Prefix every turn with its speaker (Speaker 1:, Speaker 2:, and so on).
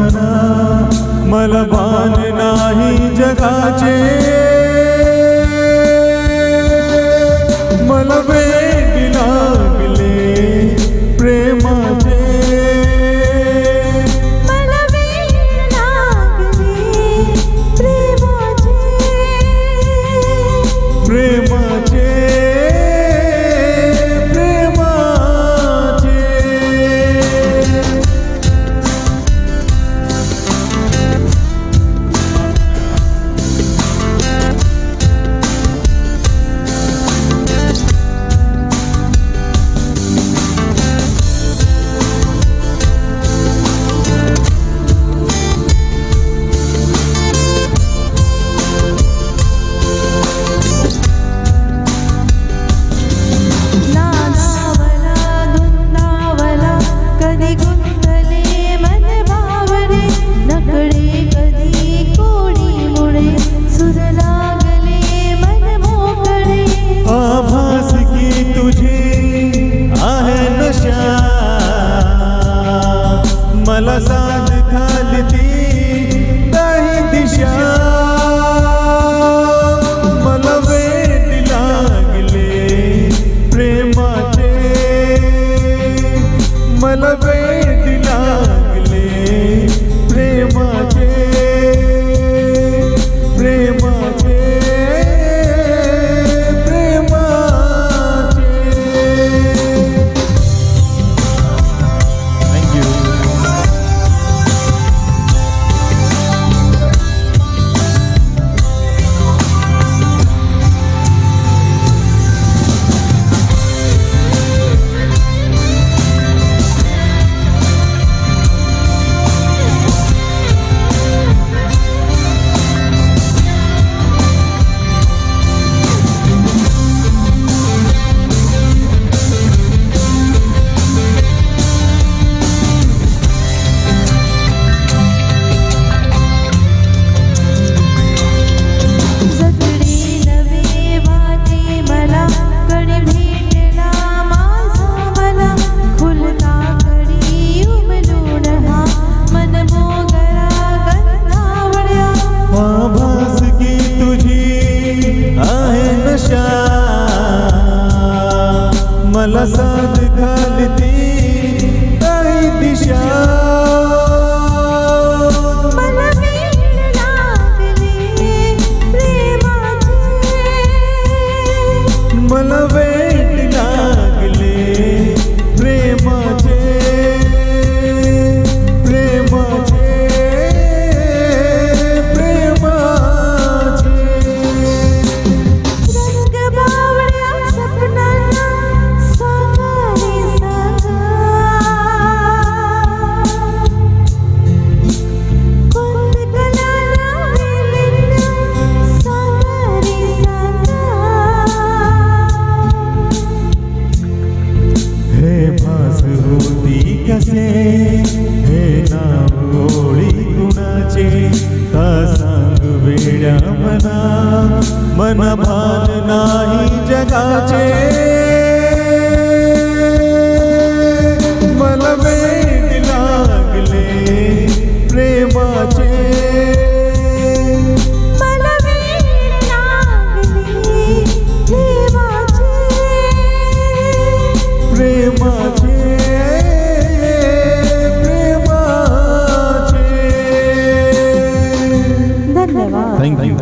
Speaker 1: म्हणा, मला भान नाही जगाचे, मला वेड लागले प्रेमाचे,
Speaker 2: मला वेड लागले प्रेमाचे,
Speaker 1: प्रेमाचे, प्रेमाचे. मला साथ घालती काही दिशा, मला वेड लागले प्रेमाचे, मला वेड लागले प्रेमाचे, प्रेमाचे, प्रेमाचे. Thank you. मला साथ घालती काही दिशा,
Speaker 2: मला वेड लागले प्रेमाचे,
Speaker 1: मला वेड लागले प्रेमाचे, प्रेमाचे, प्रेमाचे.
Speaker 2: रंग बावड्या सपनांना साकारी सांगा, कोणत कलाला वेलींना साकारी सांगा.
Speaker 1: हे भास होती कसे, हे नाव ओळी कुणाचे, का सांग वेड्या मना, मन भान नाही जगाचे, मला वेड लागले प्रेमाचे,
Speaker 2: मला वेड लागले प्रेमाचे,
Speaker 1: प्रेमाचे, प्रेमाचे.
Speaker 2: धन्यवाद.
Speaker 1: Thank you.